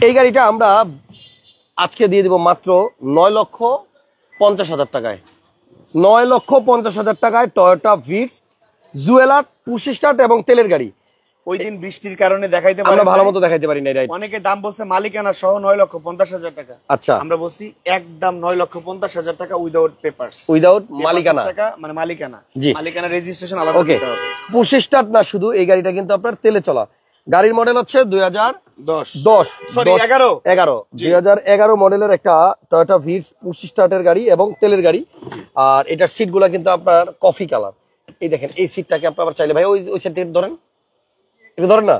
এই গাড়িটা আমরা আজকে দিয়ে দিব মাত্র 9,50,000 টাকায়। 9,50,000 টাকায় Toyota Vitz jeweller push start এবং তেলের গাড়ি। ওই দিন বৃষ্টির কারণে দেখাইতে আমরা ভালো মতো দেখাইতে পারি না। রাইট, অনেকে দাম বলছে মালিকানা সহ 9,50,000 টাকা। আচ্ছা, আমরা বলছি একদম 9,50,000 টাকা উইদাউট পেপারস, উইদাউট মালিকানা টাকা, মানে মালিকানা, জি, মালিকানা রেজিস্ট্রেশন আলাদা দিতে হবে। পুশ স্টার্ট না শুধু, এই গাড়িটা কিন্তু আপনার তেলে চলা। গাড়ির মডেল হচ্ছে 2011 মডেলের একটা টয়োটা ভিটস পুশ স্টার্টের গাড়ি এবং তেলের গাড়ি। আর এটার সিট গুলা কিন্তু আপনার কফি কালার। এই দেখেন, এই সিটটাকে আপনার চাইলে ভাই ওই সিট থেকে ধরেন, এটা ধরেন না,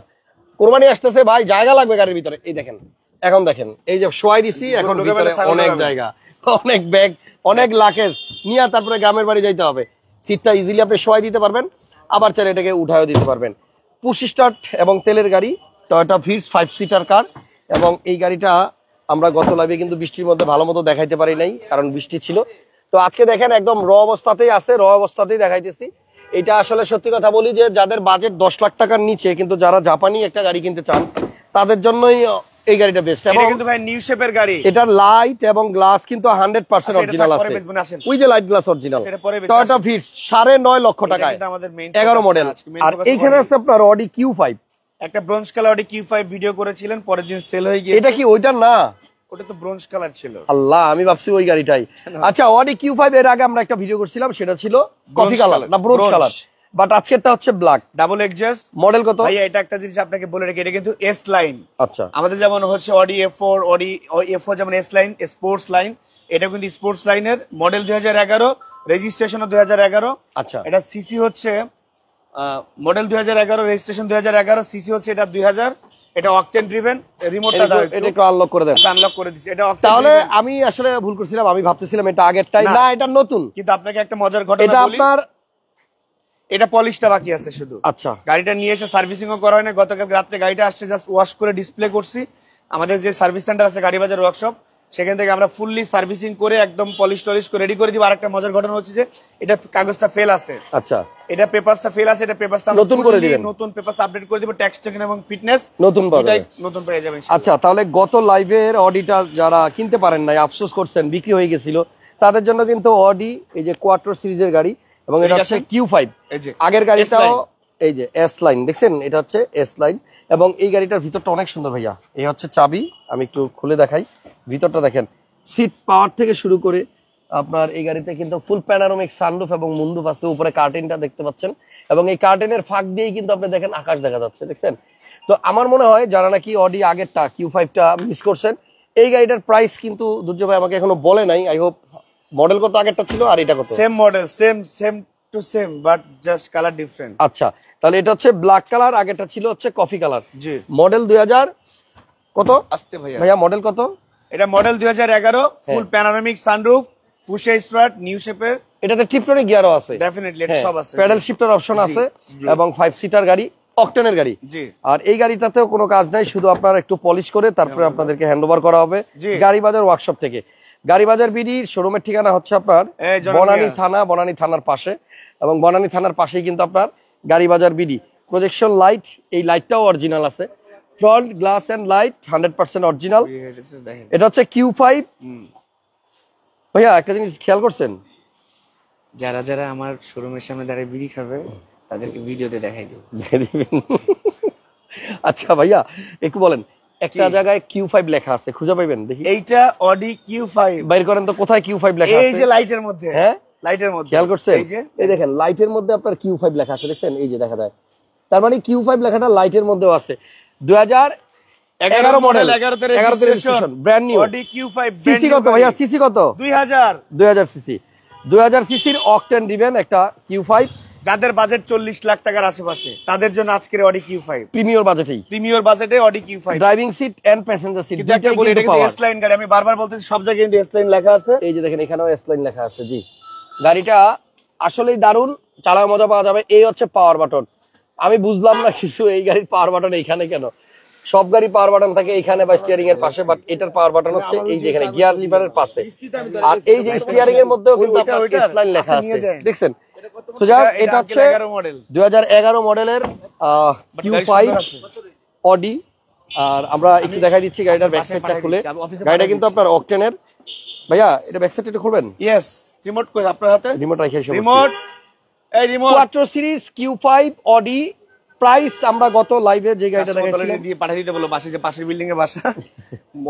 কোরবানি আসতেছে ভাই, জায়গা লাগবে গাড়ির ভিতরে। এই দেখেন, এখন দেখেন এই যে শোয়াই দিছি, এখন ভিতরে অনেক জায়গা, অনেক ব্যাগ, অনেক লাকেজ নিয়ে তারপরে গ্রামের বাড়ি যাইতে হবে। সিটটা ইজিলি আপনি শোয়াই দিতে পারবেন, আবার চাইলে এটাকে উঠায়ও দিতে পারবেন। পুশ স্টার্ট এবং তেলের গাড়ি, টয়োটা ভিটস 5 সিটার কার। এবং এই গাড়িটা আমরা গত লাইভে কিন্তু বৃষ্টির মধ্যে ভালো মতো দেখাইতে পারি নাই, কারণ বৃষ্টি ছিল। তো আজকে দেখেন একদম র অবস্থাতেই আছে, র অবস্থাতেই দেখাইতেছি। এটা আসলে সত্যি কথা বলি যে যাদের বাজেট 10 লাখ টাকার নিচে, কিন্তু যারা জাপানি একটা গাড়ি কিনতে চান তাদের জন্যই এই গাড়িটা বেস্ট। এবং কিন্তু ভাই নিউ শেপের গাড়ি, এটা লাইট এবং গ্লাস কিন্তু 100% অরিজিনাল আছে, ওই যে light glass original. Toyota Vitz 9.5 লক্ষ টাকায় 11 মডেল। আর এইখানে আছে আপনার অডি Q5, একটা bronze colour Audi Q5 video করেছিলেন, পরের দিন সেল হয়ে গিয়েছে। এটা কি ওইটা না? ওটা তো ব্রোঞ্জ কালার ছিল। আল্লাহ, আমি ভাবছি ওই গাড়িটাই। আচ্ছা, অডি Q5 এর আগে আমরা একটা ভিডিও করছিলাম, সেটা ছিল কফি কালার না ব্রোঞ্জ কালার, বাট আজকেরটা হচ্ছে ব্ল্যাক ডাবল এক্সজস্ট। মডেল কত ভাই এটা একটা জিনিস আপনাকে বলে রাখি, এটা কিন্তু এস লাইন। আচ্ছা, আমাদের যেমন হচ্ছে অডি A4, অডি A4 যেমন এস লাইন, স্পোর্টস লাইন, এটা কিন্তু স্পোর্টস লাইনের মডেল 2011, রেজিস্ট্রেশন 2011। আচ্ছা, এটা সিসি হচ্ছে মডেল 2011, রেজিস্ট্রেশন 2011, সিসি হচ্ছে এটা 2000। এটা অকটেন ড্রিভেন। রিমোটটা এটা একটু আনলক করে দেন। আনলক করে দিছি এটা অকটেন। তাহলে আমি আসলে ভুল করছিলাম, আমি ভাবতেছিলাম এটা আগেরটাই, না এটা নতুন। কিন্তু আপনাকে একটা মজার ঘটনা বলি, এটা আপনার এটা পলিশটা বাকি আছে শুধু। আচ্ছা, গাড়িটা নিয়ে এসে সার্ভিসিংও করা হয় না। গতকাল রাত্রে গাড়িটা আসছে, জাস্ট ওয়াশ করে ডিসপ্লে করছি। আমাদের যে সার্ভিস সেন্টার আছে গাড়ি বাজার ওয়ার্কশপ, সেখান থেকে আমরা ফুললি সার্ভিসিং করে একদম পলিশ টলিশ করে রেডি করে দিব। আর একটা মজার ঘটনা হচ্ছে যে এটা কাগজটা ফেল আছে। আচ্ছা, এটা পেপারসটা ফেল আছে, এটা পেপারসটা নতুন করে দিবেন, নতুন পেপারস আপডেট করে দিব। ট্যাক্স টেকিং এবং ফিটনেস নতুন নতুন পেয়ে যাবেন। আচ্ছা, তাহলে গত লাইভের অডিটা যারা কিনতে পারেন নাই, আফসোস করছেন, বিক্রি হয়ে গেছিল, তাদের জন্য কিন্তু অডি এই যে কোয়াট্রো সিরিজের গাড়ি, এবং এটা হচ্ছে Q5। আগের গাড়িটাও এই যে এস লাইন দেখছেন, এটা হচ্ছে এস লাইন। এবং এই গাড়িটার ভিতরটা অনেক সুন্দর ভাইয়া। এই হচ্ছে চাবি, আমি একটু খুলে দেখাই। ভিতরটা দেখেন, সিট পাওয়ার থেকে শুরু করে আপনার এই গাড়িতে কিন্তু ফুল প্যানোরামিক সানরুফ এবং মুন্ডুফ আছে। উপরে কার্টেনটা দেখতে পাচ্ছেন, এবং এই কার্টেনের ফাঁক দিয়েই কিন্তু আপনি দেখেন আকাশ দেখা যাচ্ছে, দেখছেন। তো আমার মনে হয় যারা নাকি অডি আগেরটা Q5টা মিস করছেন, এই গাড়িটার প্রাইস কিন্তু দুর্জয় ভাই আমাকে এখনো বলে নাই। আই হোপ মডেল কত আগেরটা ছিল আর এটা কত? Same model, same to same, but just colour different. আচ্ছা, তাহলে এটা হচ্ছে ব্ল্যাক কালার, আগেরটা ছিল হচ্ছে কফি কালার। জি, মডেল 2000 কত আসতে ভাইয়া মডেল কত? এটা মডেল 2011, ফুল panoramic sunroof, push start, new শেপের। এটাতে টিপটনিক গিয়ারও আছে, ডেফিনেটলি এটা সব আছে, প্যাডেল শিফটার অপশন আছে, এবং 5 সিটার গাড়ি, অকটেনের গাড়ি। জি, আর এই গাড়িটাতেও কোনো কাজ নাই, শুধু আপনারা একটু পলিশ করে তারপরে আপনাদেরকে হ্যান্ডওভার করা হবে গাড়ি বাজার ওয়ার্কশপ থেকে। গাড়ি বাজার বিডির শোরুমের ঠিকানা হচ্ছে আপনার বনানী থানা, বনানী থানার পাশে, এবং বনানী থানার পাশেই কিন্তু আপনার গাড়ি বাজার বিডি। প্রজেকশন লাইট, এই লাইটটাও অরিজিনাল আছে, front glass and light 100% original. এটা হচ্ছে Q5। ভাইয়া একটা জিনিস খেয়াল করছেন, যারা যারা আমার শোরুমের সামনে দাঁড়িয়ে বিড়ি খাবে তাদেরকে ভিডিওতে দেখাই দেব। আচ্ছা ভাইয়া একটু বলেন, একটা জায়গায় Q5 লেখা আছে, খুঁজে পাইবেন দেখি। এইটা অডি Q5, বাইর করেন তো, কোথায় Q5 লেখা আছে? এই যে লাইটের মধ্যে। হ্যাঁ, লাইটের মধ্যে খেয়াল করছেন? এই দেখেন লাইটের মধ্যে আপনার Q5 লেখা আছে, দেখছেন? এই যে দেখা যায়, তার মানে Q5 লেখাটা লাইটের মধ্যেও আছে। 2011 মডেল, 11 তে registration, brand new Audi Q5। CC কত ভাইয়া? সিসি কত? 2000 সিসি। 2000 সিসির অকটেন দিবেন একটা Q5। যাদের বাজেট 40 লাখ টাকার আশেপাশে, তাদের জন্য আজকের অডি Q5 প্রিমিয়ার বাজেটেই, প্রিমিয়ার বাজেটে Audi Q5। Driving seat and passenger seat দুটোই কিন্তু পাওয়ার। এস লাইন গাড়ি, আমি বারবার বলতেছি সব জায়গায় কিন্তু এস লাইন লেখা আছে। এই যে দেখেন এখানেও এস লাইন লেখা আছে। জি, গাড়িটা আসলেই দারুণ, চালায় মজা পাওয়া যাবে। এই হচ্ছে পাওয়ার বাটন। আমি বুঝলাম না কিছু, এই গাড়ির পাওয়ার বাটন এইখানে কেন? সব গাড়ি পাওয়ার বাটন থাকে এইখানে বা স্টিয়ারিং এর পাশে, বাট এটার পাওয়ার বাটন হচ্ছে এই যে এখানে গিয়ার লিভারের পাশে। আর এই যে স্টিয়ারিং এর মধ্যেও কিন্তু আপনার এস লাইন লেখা আছে, দেখছেন? সো যাক, এটা হচ্ছে 2011 মডেলের Q5 অডি আর আমরা একটু দেখাই দিচ্ছি গাড়িটার ব্যাক সাইডটা খুলে। গাড়িটা কিন্তু আপনার অকটেনের। ভাইয়া এটা ব্যাক সাইডটা একটু খুলবেন? ইয়েস, রিমোট কই আপনার হাতে? রিমোট রাখি এসে রিমোট, এই remote. Quattro series Q5 Audi. Price আমরা গত লাইভে যে গাড়িটা দেখাইছিলাম দিয়ে পাঠিয়ে দিতে বলো, বাসে যে পাশের বিল্ডিং এ বাসা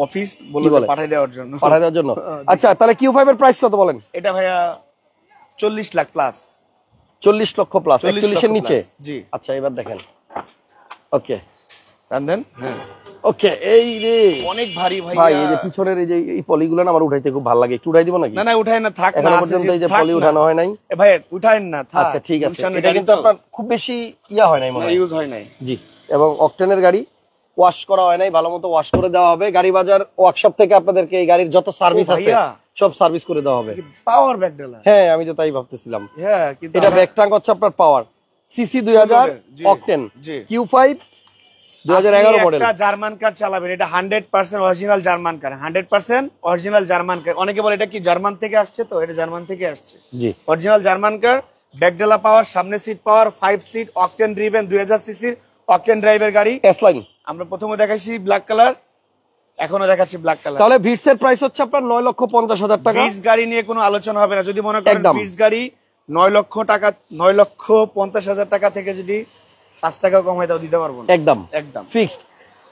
অফিস, বলো পাঠিয়ে দেওয়ার জন্য। পাঠিয়ে দেওয়ার জন্য। আচ্ছা তাহলে Q5 এর প্রাইস কত বলেন? এটা ভাইয়া 40 লাখ প্লাস। 40 লক্ষ প্লাস, 41 এর নিচে। জি। আচ্ছা এবার দেখেন। ওকে রান্ধেন। হ্যাঁ ওকে। এই রে অনেক ভারী ভাই। ভাই এই যে পিছনের এই যে এই পলিগুলো না আমার উঠাইতে খুব ভালো লাগে, একটু উঠাই দিব নাকি? না না উঠাই না, থাক না। এখনো পর্যন্ত এই যে পলি উঠানো হয় নাই। এ ভাই উঠাইন না, থাক। আচ্ছা ঠিক আছে, এটা কিন্তু আপনার খুব বেশি ইয়া হয় নাই মনে হয়, ইউজ হয় নাই। জি। এবং অকটেনের গাড়ি, ওয়াশ করা হয় নাই, ভালো মতো ওয়াশ করে দেওয়া হবে। গাড়ি বাজার ওয়ার্কশপ থেকে আপনাদেরকে এই গাড়ির যত সার্ভিস আছে সব সার্ভিস করে দেওয়া হবে। পাওয়ার ব্যাক ডালা। হ্যাঁ আমি তো তাই ভাবতেছিলাম। হ্যাঁ কিন্তু এটা ব্যাক ট্যাঙ্ক হচ্ছে আপনার পাওয়ার সিসি 2000 অকটেন Q5 2011 মডেল। একটা জার্মান কার চালাবেন, এটা 100% অরিজিনাল জার্মান কার, 100% অরিজিনাল জার্মান কার। অনেকে বলে এটা কি জার্মান থেকে আসছে, তো এটা জার্মান থেকে আসছে। জি অরিজিনাল জার্মান কার, ব্যাকডালা পাওয়ার, সামনে seat power, 5 seat, octane driven 2000 সিসির অকটেন ড্রাইভের গাড়ি। এস লাইন আমরা প্রথমে দেখাইছি ব্ল্যাক কালার, এখনো দেখাচ্ছি ব্ল্যাক কালার। তাহলে ভিটস এর প্রাইস হচ্ছে আপনার 9,50,000 টাকা। ভিটস গাড়ি নিয়ে কোনো আলোচনা হবে না। যদি মনে করেন ভিটস গাড়ি 9 লক্ষ টাকা, 9,50,000 টাকা থেকে যদি 5 টাকা কম হয় তাও দিতে পারবো না, একদম একদম ফিক্সড।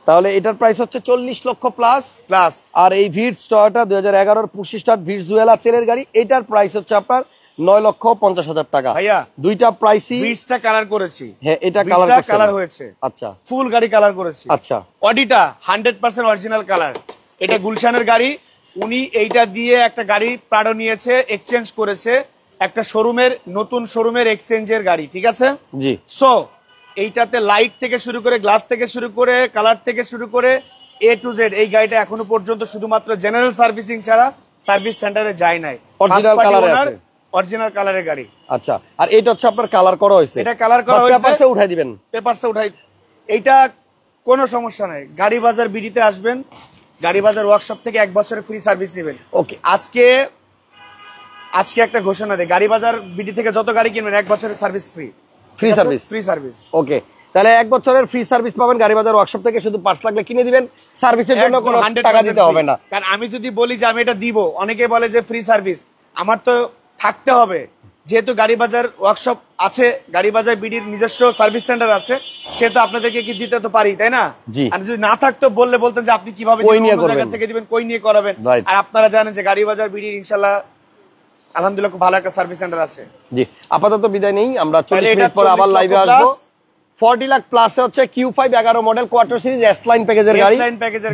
তাহলে এটার প্রাইস হচ্ছে 40 লক্ষ প্লাস। প্লাস। আর এই ভিটস টয়োটা 2011 এর পুশি স্টার্ট ভিটজুয়েলা তেলের গাড়ি, এটার প্রাইস হচ্ছে আপনার 9,50,000 টাকা। ভাইয়া দুইটা প্রাইসই ভিটসটা কালার করেছি। হ্যাঁ এটা কালার হয়েছে। আচ্ছা ফুল গাড়ি কালার করেছি। আচ্ছা অডিটা 100% অরিজিনাল কালার। এটা গুলশানের গাড়ি, উনি এইটা দিয়ে একটা গাড়ি প্রাডো নিয়েছে, এক্সচেঞ্জ করেছে, একটা শোরুমের, নতুন শোরুমের এক্সচেঞ্জের গাড়ি, ঠিক আছে জি। সো এইটাতে লাইট থেকে শুরু করে, গ্লাস থেকে শুরু করে, কালার থেকে শুরু করে A to Z, এই গাড়িটা এখনো পর্যন্ত শুধুমাত্র জেনারেল সার্ভিসিং ছাড়া সার্ভিস সেন্টারে যায় নাই। অরিজিনাল কালারে আছে, অরিজিনাল কালারের গাড়ি। আচ্ছা আর এটা হচ্ছে আপনার কালার করা হয়েছে? এটা কালার করা হয়েছে, পেপারসে উঠাই দিবেন? পেপারসে উঠাই, এইটা কোনো সমস্যা নাই। গাড়ি বাজার বিডিতে আসবেন, গাড়ি বাজার ওয়ার্কশপ থেকে 1 বছরের ফ্রি সার্ভিস নেবেন। ওকে আজকে একটা ঘোষণা দেয়, গাড়ি বাজার বিডি থেকে যত গাড়ি কিনবেন 1 বছরের service free. Free service? Free service. Okay তাহলে 1 বছরের ফ্রি সার্ভিস পাবেন গাড়ি বাজার ওয়ার্কশপ থেকে, শুধু পার্টস লাগলে কিনে দিবেন, সার্ভিসের জন্য কোনো টাকা দিতে হবে না। কারণ আমি যদি বলি যে আমি এটা দিব, অনেকে বলে যে ফ্রি সার্ভিস, আমার তো থাকতে হবে। যেহেতু গাড়ি বাজার ওয়ার্কশপ আছে, গাড়ি বাজার বিডির নিজস্ব সার্ভিস সেন্টার আছে, সেহেতু আপনাদেরকে কি দিতে তো পারি, তাই না? আর যদি না থাকতো বলতেন যে আপনি কিভাবে জায়গা থেকে দিবেন, কই নিয়ে করাবেন। আর আপনারা জানেন যে গাড়ি বাজার বিডির ইনশাল্লাহ আলহামদুলিল্লাহ খুব ভালো একটা সার্ভিস সেন্টার আছে। জি আপাতত বিদায় নেই, আমরা 40 মিনিট পর আবার লাইভে আসবো। 40 লাখ প্লাস হচ্ছে Q5 11 model quarter series S line প্যাকেজের গাড়ি,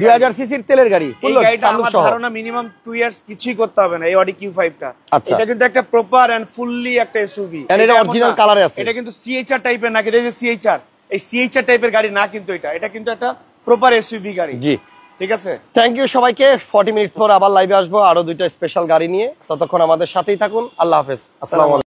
2000 সিসির তেলের গাড়ি। এই গাড়িটা আমার ধারণা মিনিমাম 2 ইয়ার্স কিছুই করতে হবে না, এই অডি Q5 টা। এটা কিন্তু একটা প্রপার এন্ড ফুললি একটা এসইউভি। এটা অরিজিনাল কালারে আছে। এটা কিন্তু CHR টাইপের না, কিন্তু এই যে CHR, এই CHR টাইপের গাড়ি না কিন্তু এটা কিন্তু একটা প্রপার এসইউভি গাড়ি। জি ঠিক আছে, থ্যাংক ইউ সবাইকে। 40 মিনিট পর আবার লাইভে আসবো আরো 2টা স্পেশাল গাড়ি নিয়ে, ততক্ষণ আমাদের সাথেই থাকুন। আল্লাহ হাফেজ, আসসালামু আলাইকুম।